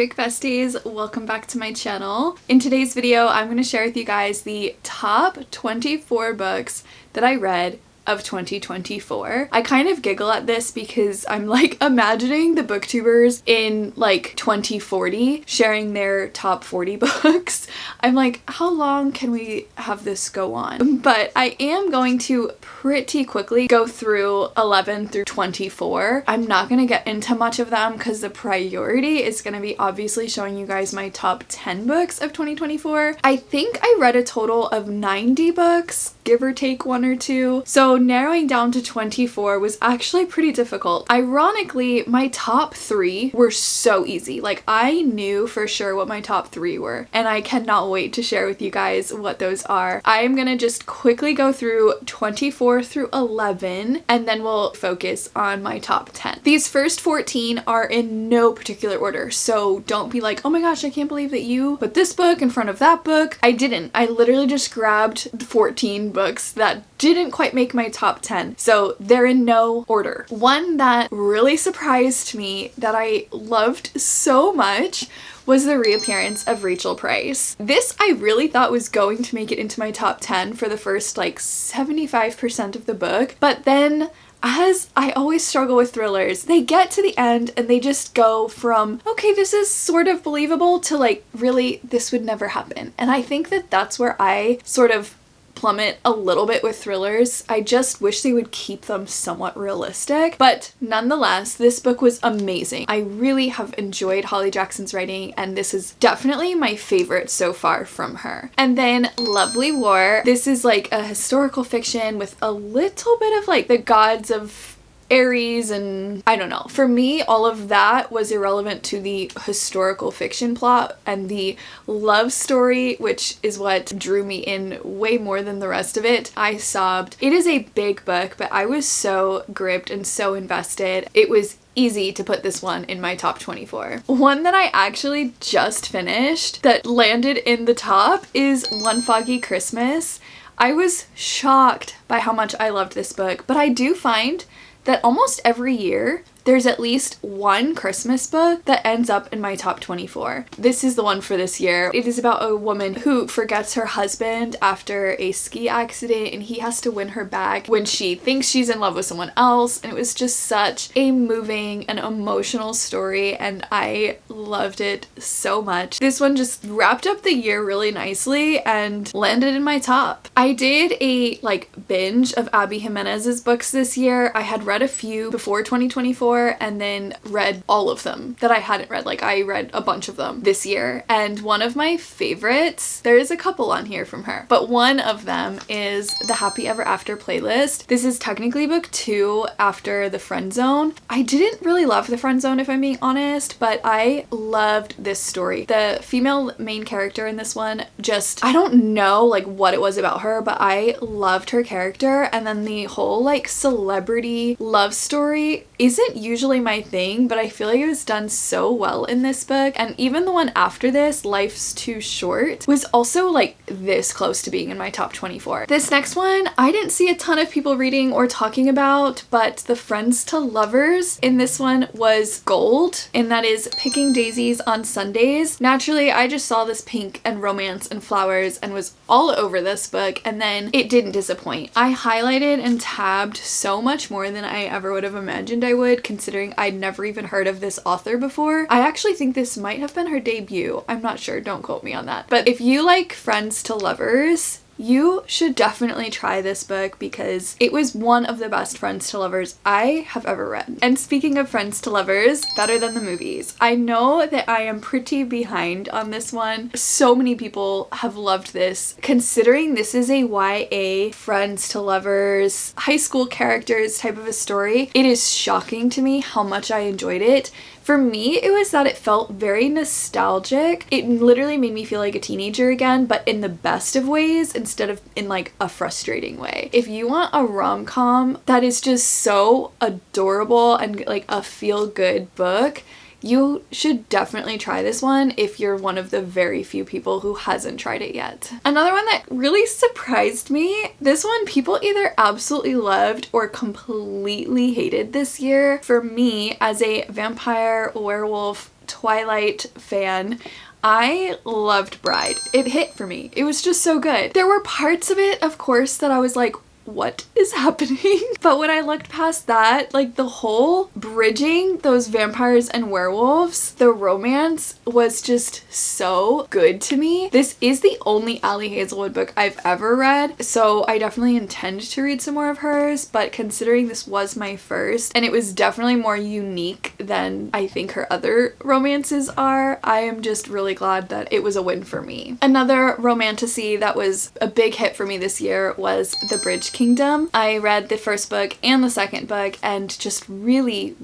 quick besties, welcome back to my channel. In today's video, I'm going to share with you guys the top 24 books that I read of 2024. I kind of giggle at this because I'm like imagining the booktubers in like 2040 sharing their top 40 books. I'm like, how long can we have this go on? But I am going to pretty quickly go through 11 through 24. I'm not going to get into much of them because the priority is going to be obviously showing you guys my top 10 books of 2024. I think I read a total of 90 books, give or take one or two. So narrowing down to 24 was actually pretty difficult. Ironically, my top 3 were so easy. Like, I knew for sure what my top 3 were, and I cannot wait to share with you guys what those are. I am gonna just quickly go through 24 through 11, and then we'll focus on my top 10. These first 14 are in no particular order, so don't be like, oh my gosh, I can't believe that you put this book in front of that book. I didn't. I literally just grabbed the 14 books that didn't quite make my top 10. So they're in no order. One that really surprised me that I loved so much was the reappearance of Rachel Price. This I really thought was going to make it into my top 10 for the first like 75% of the book, but then as I always struggle with thrillers, they get to the end and they just go from, okay, this is sort of believable to like, really, this would never happen. And I think that that's where I sort of plummet a little bit with thrillers. I just wish they would keep them somewhat realistic, but nonetheless, this book was amazing. I really have enjoyed Holly Jackson's writing, and this is definitely my favorite so far from her. And then Lovely War. This is like a historical fiction with a little bit of like the gods of Aries, and I don't know. For me, all of that was irrelevant to the historical fiction plot, and the love story, which is what drew me in way more than the rest of it. I sobbed. It is a big book, but I was so gripped and so invested. It was easy to put this one in my top 24. One that I actually just finished that landed in the top is One Foggy Christmas. I was shocked by how much I loved this book, but I do find that almost every year there's at least one Christmas book that ends up in my top 24. This is the one for this year. It is about a woman who forgets her husband after a ski accident, and he has to win her back when she thinks she's in love with someone else. And it was just such a moving and emotional story, and I loved it so much. This one just wrapped up the year really nicely and landed in my top. I did a like binge of Abby Jimenez's books this year. I had read a few before 2024 and then read all of them that I hadn't read. Like, I read a bunch of them this year, and one of my favorites, there is a couple on here from her, but one of them is the Happy Ever After playlist. This is technically book 2 after the Friend Zone. I didn't really love the Friend Zone, if I'm being honest, but I loved this story. The female main character in this one, just, I don't know like what it was about her, but I loved her character. And then the whole like celebrity love story isn't usually my thing, but I feel like it was done so well in this book. And even the one after this, Life's Too Short, was also like this close to being in my top 24. This next one, I didn't see a ton of people reading or talking about, but the Friends to Lovers in this one was gold, and that is Picking Daisies on Sundays. Naturally, I just saw this pink and romance and flowers and was all over this book, and then it didn't disappoint. I highlighted and tabbed so much more than I ever would have imagined I would, considering I'd never even heard of this author before. I actually think this might have been her debut. I'm not sure, don't quote me on that. But if you like Friends to Lovers, you should definitely try this book because it was one of the best Friends to Lovers I have ever read. And speaking of Friends to Lovers, better than the movies. I know that I am pretty behind on this one. So many people have loved this. Considering this is a YA Friends to Lovers, high school characters type of a story, it is shocking to me how much I enjoyed it. For me, it was that it felt very nostalgic. It literally made me feel like a teenager again, but in the best of ways instead of in like a frustrating way. If you want a rom-com that is just so adorable and like a feel-good book, you should definitely try this one if you're one of the very few people who hasn't tried it yet. Another one that really surprised me, this one people either absolutely loved or completely hated this year. For me, as a vampire, werewolf, Twilight fan, I loved Bride. It hit for me. It was just so good. There were parts of it, of course, that I was like, what is happening? But when I looked past that, like the whole bridging those vampires and werewolves, the romance was just so good to me. This is the only Ali Hazelwood book I've ever read, so I definitely intend to read some more of hers, but considering this was my first, and it was definitely more unique than I think her other romances are, I am just really glad that it was a win for me. Another romantasy that was a big hit for me this year was The Bridge Kingdom. I read the first book and the second book and just really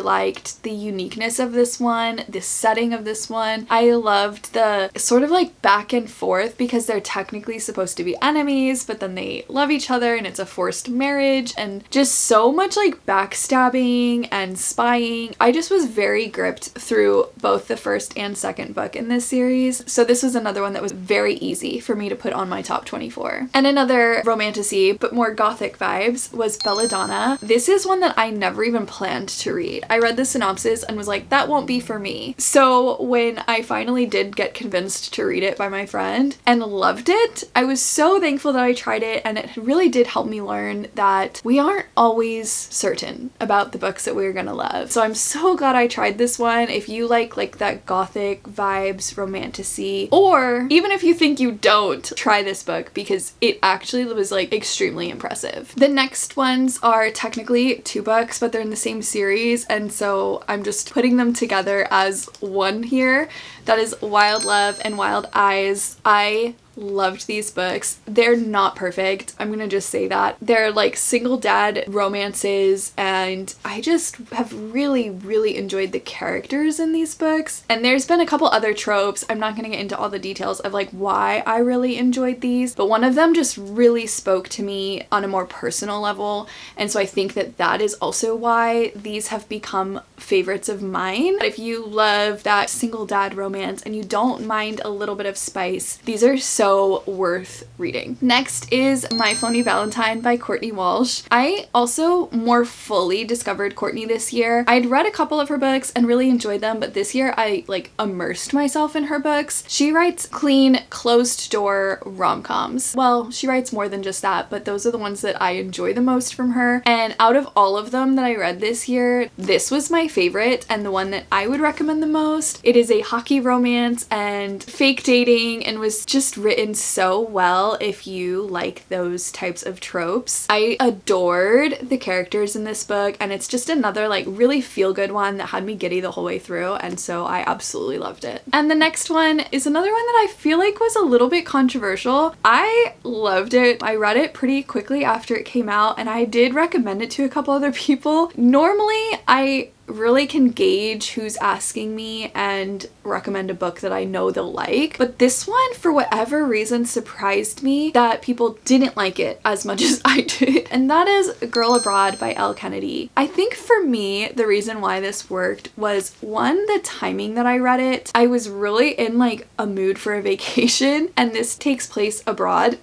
liked the uniqueness of this one, the setting of this one. I loved the sort of like back and forth because they're technically supposed to be enemies, but then they love each other and it's a forced marriage, and just so much like backstabbing and spying. I just was very gripped through both the first and second book in this series, so this was another one that was very easy for me to put on my top 24. And another romantasy, but more gothic vibes, was Belladonna. This is one that I never even planned to read. I read the synopsis and was like, that won't be for me. So when I finally did get convinced to read it by my friend and loved it, I was so thankful that I tried it, and it really did help me learn that we aren't always certain about the books that we're gonna love. So I'm so glad I tried this one. If you like that gothic vibes romantasy, or even if you think you don't, try this book because it actually was like extremely impressive. The next ones are technically two books, but they're in the same series, and so I'm just putting them together as one here. That is Wild Love and Wild Eyes. I loved these books. They're not perfect, I'm gonna just say that. They're like single dad romances, and I just have really enjoyed the characters in these books. And there's been a couple other tropes. I'm not gonna get into all the details of like why I really enjoyed these, but one of them just really spoke to me on a more personal level, and so I think that that is also why these have become favorites of mine. If you love that single dad romance and you don't mind a little bit of spice, these are so worth reading. Next is My Phony Valentine by Courtney Walsh. I also more fully discovered Courtney this year. I'd read a couple of her books and really enjoyed them, but this year I like immersed myself in her books. She writes clean, closed door rom-coms. Well, she writes more than just that, but those are the ones that I enjoy the most from her. And out of all of them that I read this year, this was my favorite and the one that I would recommend the most. It is a hockey romance and fake dating, and was just written so well if you like those types of tropes. I adored the characters in this book, and it's just another like really feel-good one that had me giddy the whole way through, and so I absolutely loved it. And the next one is another one that I feel like was a little bit controversial. I loved it. I read it pretty quickly after it came out, and I did recommend it to a couple other people. Normally, I really can gauge who's asking me and recommend a book that I know they'll like, but this one for whatever reason surprised me that people didn't like it as much as I did, and that is Girl Abroad by Elle Kennedy. I think for me the reason why this worked was, one, the timing that I read it. I was really in like a mood for a vacation, and this takes place abroad.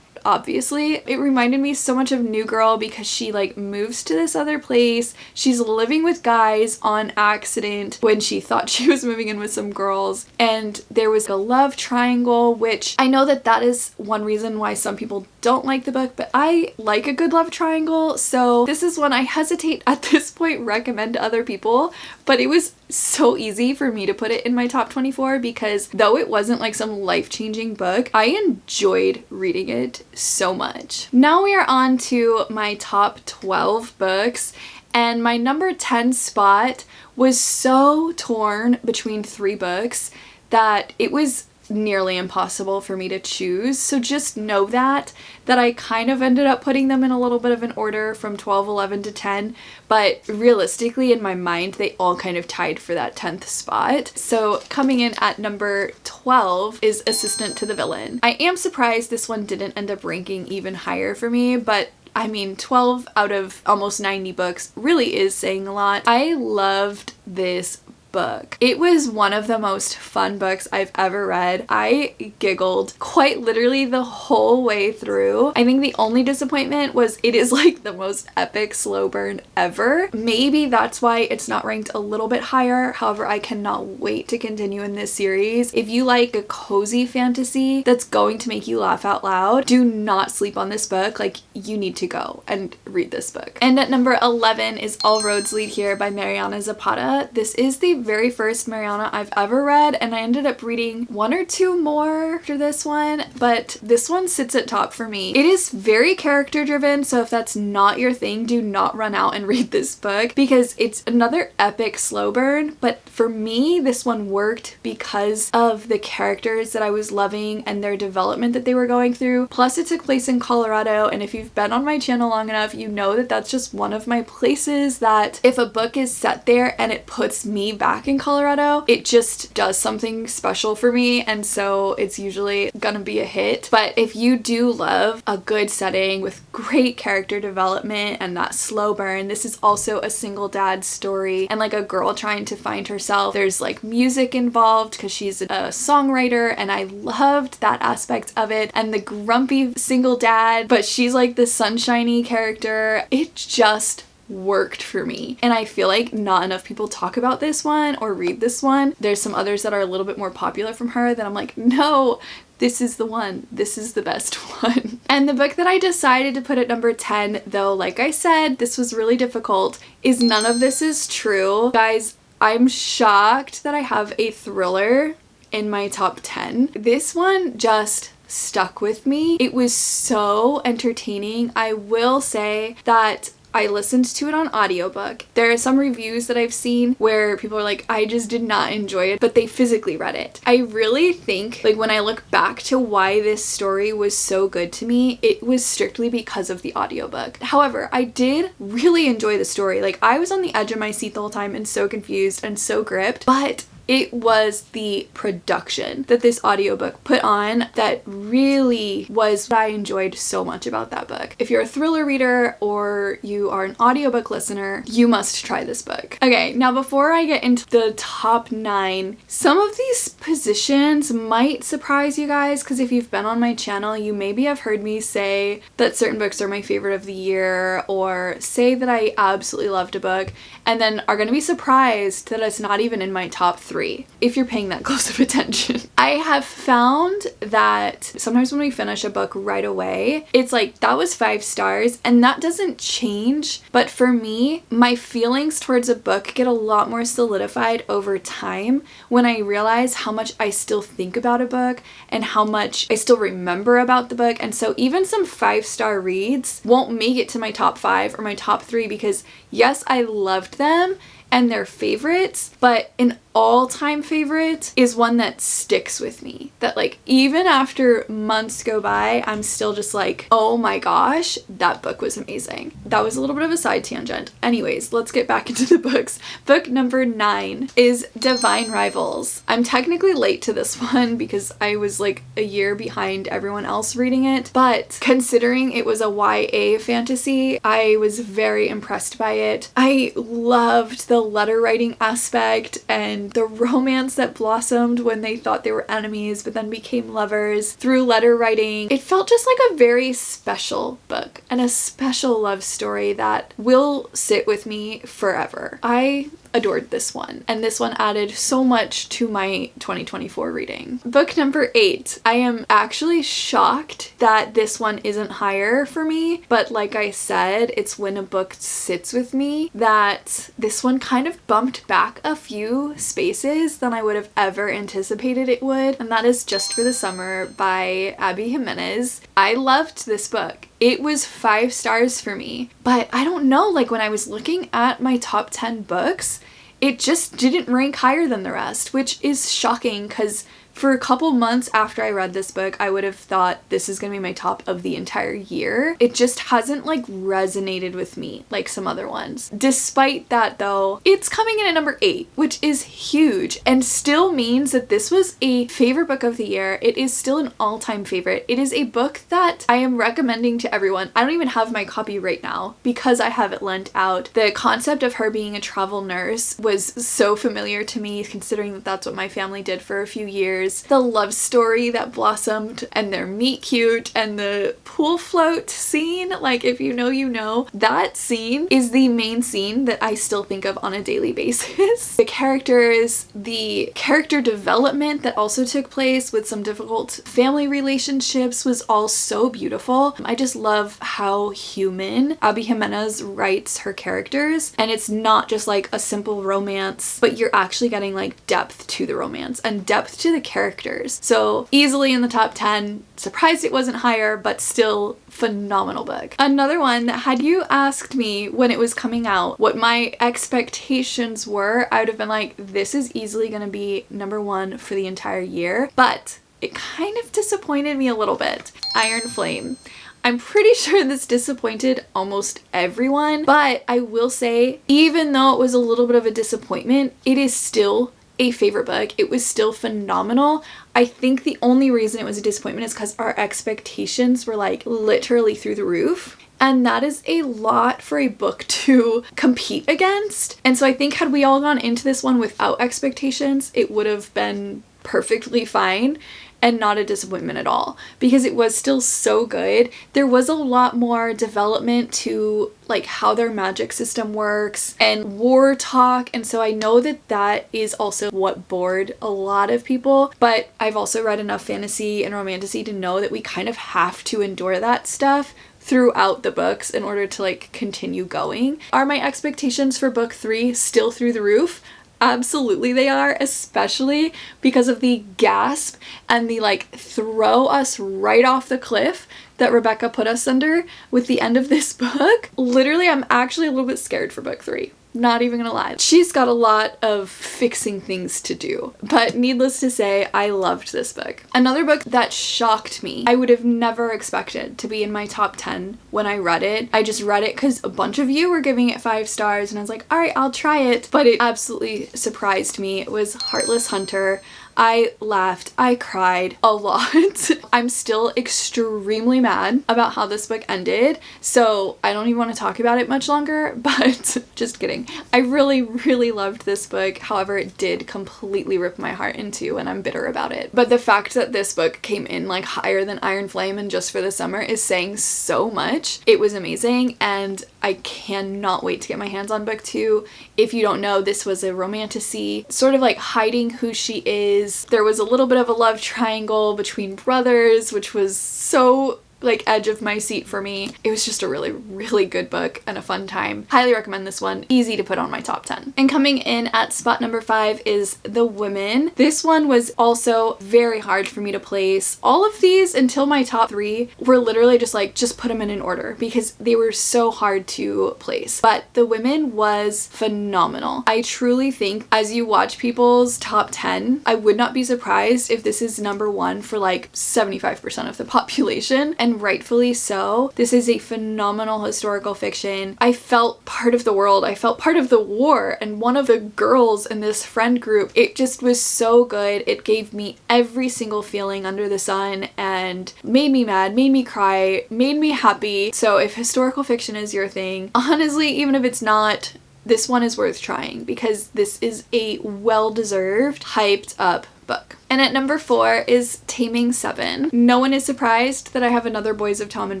Obviously, it reminded me so much of New Girl because she like moves to this other place. She's living with guys on accident when she thought she was moving in with some girls, and there was a love triangle, which I know that is one reason why some people don't like the book, but I like a good love triangle, so this is one I hesitate at this point recommend to other people, but it was so easy for me to put it in my top 24 because though it wasn't like some life-changing book, I enjoyed reading it so much. Now we are on to my top 12 books, and my number 10 spot was so torn between 3 books that it was nearly impossible for me to choose. So just know that I kind of ended up putting them in a little bit of an order from 12, 11 to 10, but realistically in my mind they all kind of tied for that 10th spot. So coming in at number 12 is Assistant to the Villain. I am surprised this one didn't end up ranking even higher for me, but I mean, 12 out of almost 90 books really is saying a lot. I loved this book. It was one of the most fun books I've ever read. I giggled quite literally the whole way through. I think the only disappointment was it is like the most epic slow burn ever. Maybe that's why it's not ranked a little bit higher. However, I cannot wait to continue in this series. If you like a cozy fantasy that's going to make you laugh out loud, do not sleep on this book. Like, you need to go and read this book. And at number 11 is All Roads Lead Here by Mariana Zapata. This is the very first Mariana I've ever read, and I ended up reading one or two more after this one, but this one sits at top for me. It is very character driven, so if that's not your thing, do not run out and read this book because it's another epic slow burn. But for me, this one worked because of the characters that I was loving and their development that they were going through. Plus, it took place in Colorado, and if you've been on my channel long enough, you know that that's just one of my places that if a book is set there and it puts me back in Colorado, it just does something special for me, and so it's usually gonna be a hit. But if you do love a good setting with great character development and that slow burn, this is also a single dad story and like a girl trying to find herself. There's like music involved because she's a songwriter, and I loved that aspect of it, and the grumpy single dad, but she's like the sunshiny character. It just worked for me, and I feel like not enough people talk about this one or read this one. There's some others that are a little bit more popular from her that I'm like, no, this is the one. This is the best one. And the book that I decided to put at number 10, though, like I said, this was really difficult, is None of This Is True. Guys, I'm shocked that I have a thriller in my top 10. This one just stuck with me. It was so entertaining. I will say that I listened to it on audiobook. There are some reviews that I've seen where people are like, I just did not enjoy it, but they physically read it. I really think, like, when I look back to why this story was so good to me, it was strictly because of the audiobook. However, I did really enjoy the story. Like, I was on the edge of my seat the whole time and so confused and so gripped, but it was the production that this audiobook put on that really was what I enjoyed so much about that book. If you're a thriller reader or you are an audiobook listener, you must try this book. Okay, now before I get into the top 9, some of these positions might surprise you guys because if you've been on my channel, you maybe have heard me say that certain books are my favorite of the year, or say that I absolutely loved a book, and then are going to be surprised that it's not even in my top 3. If you're paying that close of attention. I have found that sometimes when we finish a book right away, it's like, that was 5 stars, and that doesn't change. But for me, my feelings towards a book get a lot more solidified over time when I realize how much I still think about a book and how much I still remember about the book. And so even some 5-star reads won't make it to my top 5 or my top 3 because yes, I loved them and they're favorites, but an all-time favorite is one that sticks with me, that like even after months go by, I'm still just like, oh my gosh, that book was amazing. That was a little bit of a side tangent. Anyways, let's get back into the books. Book number 9 is Divine Rivals. I'm technically late to this one because I was like a year behind everyone else reading it, but considering it was a YA fantasy, I was very impressed by it. I loved the letter writing aspect and the romance that blossomed when they thought they were enemies but then became lovers through letter writing. It felt just like a very special book and a special love story that will sit with me forever. I adored this one, and this one added so much to my 2024 reading. Book number 8. I am actually shocked that this one isn't higher for me, but like I said, it's when a book sits with me that this one kind of bumped back a few spaces than I would have ever anticipated it would, and that is Just for the Summer by Abby Jimenez. I loved this book. It was 5 stars for me, but I don't know, like when I was looking at my top 10 books, it just didn't rank higher than the rest, which is shocking because For a couple months after I read this book, I would have thought this is gonna be my top of the entire year. It just hasn't like resonated with me like some other ones. Despite that though, it's coming in at number 8, which is huge and still means that this was a favorite book of the year. It is still an all-time favorite. It is a book that I am recommending to everyone. I don't even have my copy right now because I have it lent out. The concept of her being a travel nurse was so familiar to me, considering that that's what my family did for a few years. The love story that blossomed and their meet cute and the pool float scene, like if you know, you know. That scene is the main scene that I still think of on a daily basis. The characters, the character development that also took place with some difficult family relationships was all so beautiful. I just love how human Abby Jimenez writes her characters, and it's not just like a simple romance, but you're actually getting like depth to the romance and depth to the characters. So easily in the top 10, surprised it wasn't higher, but still phenomenal book. Another one that had you asked me when it was coming out what my expectations were, I would have been like, this is easily gonna be number 1 for the entire year, but it kind of disappointed me a little bit. Ironflame. I'm pretty sure this disappointed almost everyone, but I will say, even though it was a little bit of a disappointment, it is still a favorite book. It was still phenomenal. I think the only reason it was a disappointment is because our expectations were like literally through the roof. And that is a lot for a book to compete against. And so I think had we all gone into this one without expectations, it would have been perfectly fine and not a disappointment at all, because it was still so good. There was a lot more development to like how their magic system works and war talk, and so I know that that is also what bored a lot of people, but I've also read enough fantasy and romantasy to know that we kind of have to endure that stuff throughout the books in order to like continue going. Are my expectations for book 3 still through the roof? Absolutely they are, especially because of the gasp and the like throw us right off the cliff that Rebecca put us under with the end of this book. Literally, I'm actually a little bit scared for book 3. Not even gonna lie. She's got a lot of fixing things to do, but needless to say, I loved this book. Another book that shocked me, I would have never expected to be in my top 10 when I read it. I just read it because a bunch of you were giving it 5 stars and I was like, all right, I'll try it. But it absolutely surprised me. It was Heartless Hunter. I laughed, I cried a lot. I'm still extremely mad about how this book ended, so I don't even want to talk about it much longer, but just kidding. I really, really loved this book. However, it did completely rip my heart in two and I'm bitter about it. But the fact that this book came in like higher than Ironflame and Just for the Summer is saying so much. It was amazing and I cannot wait to get my hands on book 2. If you don't know, this was a romantasy, sort of like hiding who she is. There was a little bit of a love triangle between brothers, which was so like edge of my seat for me. It was just a really, really good book and a fun time. Highly recommend this one. Easy to put on my top 10. And coming in at spot number 5 is The Women. This one was also very hard for me to place. All of these until my top 3 were literally just like, just put them in an order because they were so hard to place. But The Women was phenomenal. I truly think as you watch people's top 10, I would not be surprised if this is number 1 for like 75% of the population, and rightfully so. This is a phenomenal historical fiction. I felt part of the world. I felt part of the war and one of the girls in this friend group. It just was so good. It gave me every single feeling under the sun and made me mad, made me cry, made me happy. So if historical fiction is your thing, honestly, even if it's not, this one is worth trying because this is a well-deserved, hyped up book. And at number 4 is Taming Seven. No one is surprised that I have another Boys of Tommen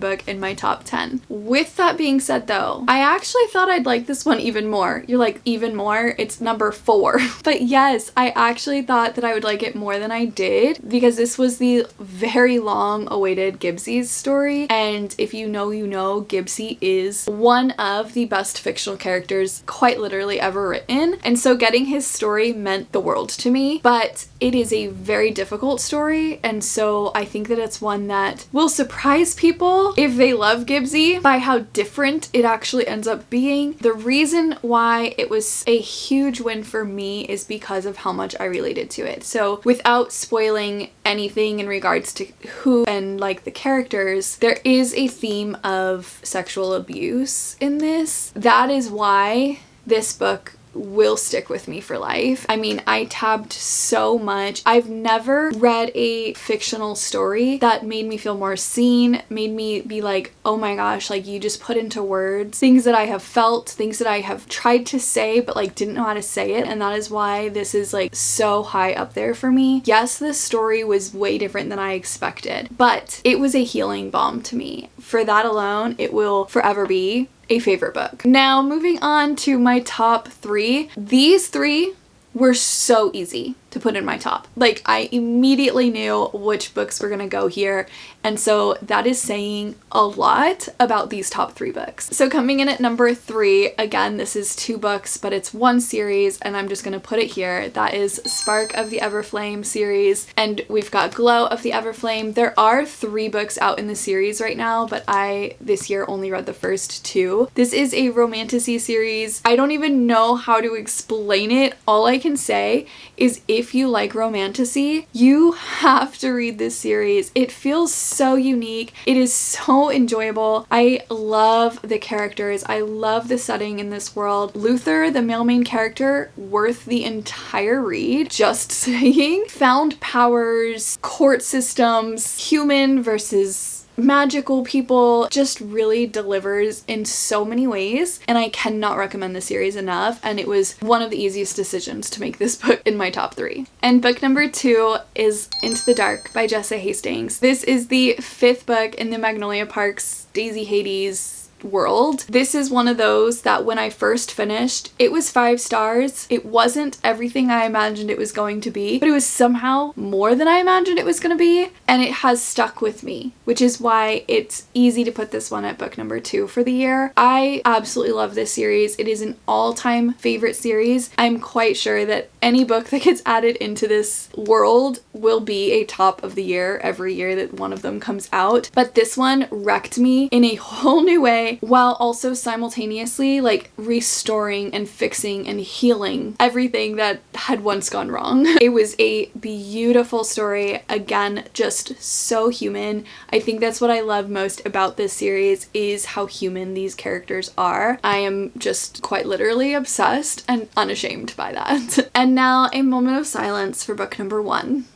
book in my top 10. With that being said though, I actually thought I'd like this one even more. You're like, even more? It's number 4. But yes, I actually thought that I would like it more than I did because this was the very long awaited Gibbsy story. And if you know, you know, Gibbsy is one of the best fictional characters quite literally ever written. And so getting his story meant the world to me, but it it is a very difficult story, and so I think that it's one that will surprise people if they love Gibbsy by how different it actually ends up being. The reason why it was a huge win for me is because of how much I related to it. So without spoiling anything in regards to who and like the characters, there is a theme of sexual abuse in this. That is why this book will stick with me for life. I mean, I tabbed so much. I've never read a fictional story that made me feel more seen, made me be like, oh my gosh, like you just put into words things that I have felt, things that I have tried to say but like didn't know how to say it, and that is why this is like so high up there for me. Yes, this story was way different than I expected, but it was a healing balm to me. For that alone, it will forever be a favorite book. Now, moving on to my top 3. These 3 were so easy to put in my top. Like, I immediately knew which books were gonna go here, and so that is saying a lot about these top 3 books. So coming in at number 3, again, this is 2 books, but it's one series, and I'm just gonna put it here. That is Spark of the Everflame series, and we've got Glow of the Everflame. There are 3 books out in the series right now, but I, this year, only read the first 2. This is a romantasy series. I don't even know how to explain it. All I can say is if you like romantasy, you have to read this series. It feels so unique. It is so enjoyable. I love the characters. I love the setting in this world. Luther, the male main character, worth the entire read. Just saying. Found powers, court systems, human versus magical people, just really delivers in so many ways, and I cannot recommend the series enough, and it was one of the easiest decisions to make this book in my top 3. And book number 2 is Into the Dark by Jessa Hastings. This is the 5th book in the Magnolia Park's Daisy Hades world. This is one of those that when I first finished, it was 5 stars. It wasn't everything I imagined it was going to be, but it was somehow more than I imagined it was going to be, and it has stuck with me, which is why it's easy to put this one at book number 2 for the year. I absolutely love this series. It is an all-time favorite series. I'm quite sure that any book that gets added into this world will be a top of the year every year that one of them comes out, but this one wrecked me in a whole new way, while also simultaneously like restoring and fixing and healing everything that had once gone wrong. It was a beautiful story. Again, just so human. I think that's what I love most about this series, is how human these characters are. I am just quite literally obsessed and unashamed by that. And now a moment of silence for book number 1.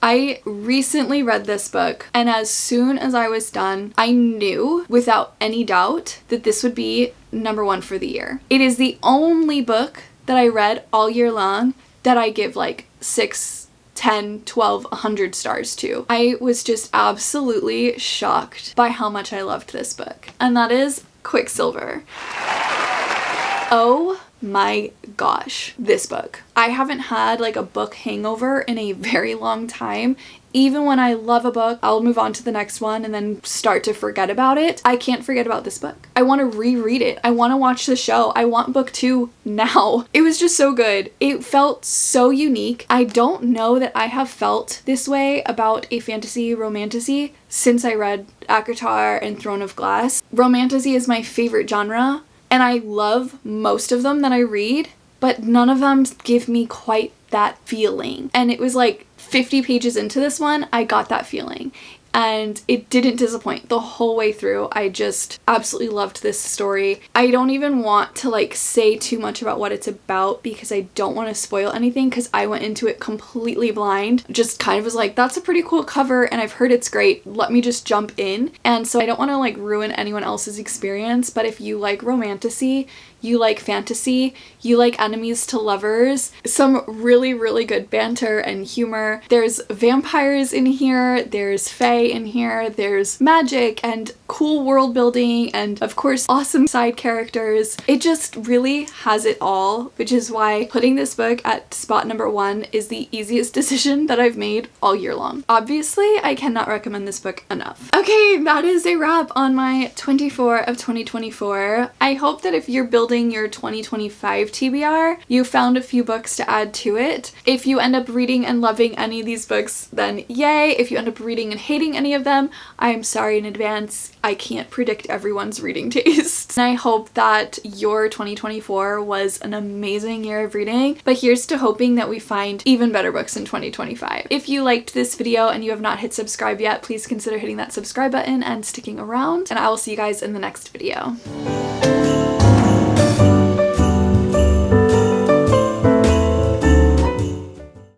I recently read this book, and as soon as I was done, I knew without any doubt that this would be number 1 for the year. It is the only book that I read all year long that I give like 6, 10, 12, 100 stars to. I was just absolutely shocked by how much I loved this book, and that is Quicksilver. Oh my gosh, this book. I haven't had like a book hangover in a very long time. Even when I love a book, I'll move on to the next one and then start to forget about it. I can't forget about this book. I want to reread it. I want to watch the show. I want book 2 now. It was just so good. It felt so unique. I don't know that I have felt this way about a fantasy romantasy since I read ACOTAR and Throne of Glass. Romantasy is my favorite genre, and I love most of them that I read, but none of them give me quite that feeling. And it was like 50 pages into this one, I got that feeling. And it didn't disappoint the whole way through. I just absolutely loved this story. I don't even want to like say too much about what it's about because I don't want to spoil anything, because I went into it completely blind. Just kind of was like, that's a pretty cool cover and I've heard it's great. Let me just jump in. And so I don't want to like ruin anyone else's experience, but if you like romantasy, you like fantasy, you like enemies to lovers, some really, really good banter and humor. There's vampires in here, there's fae in here, there's magic and cool world building, and of course awesome side characters. It just really has it all, which is why putting this book at spot number 1 is the easiest decision that I've made all year long. Obviously, I cannot recommend this book enough. Okay, that is a wrap on my 24 of 2024. I hope that if you're building building your 2025 TBR, you found a few books to add to it. If you end up reading and loving any of these books, then yay. If you end up reading and hating any of them, I'm sorry in advance. I can't predict everyone's reading tastes. And I hope that your 2024 was an amazing year of reading, but here's to hoping that we find even better books in 2025. If you liked this video and you have not hit subscribe yet, please consider hitting that subscribe button and sticking around, and I will see you guys in the next video.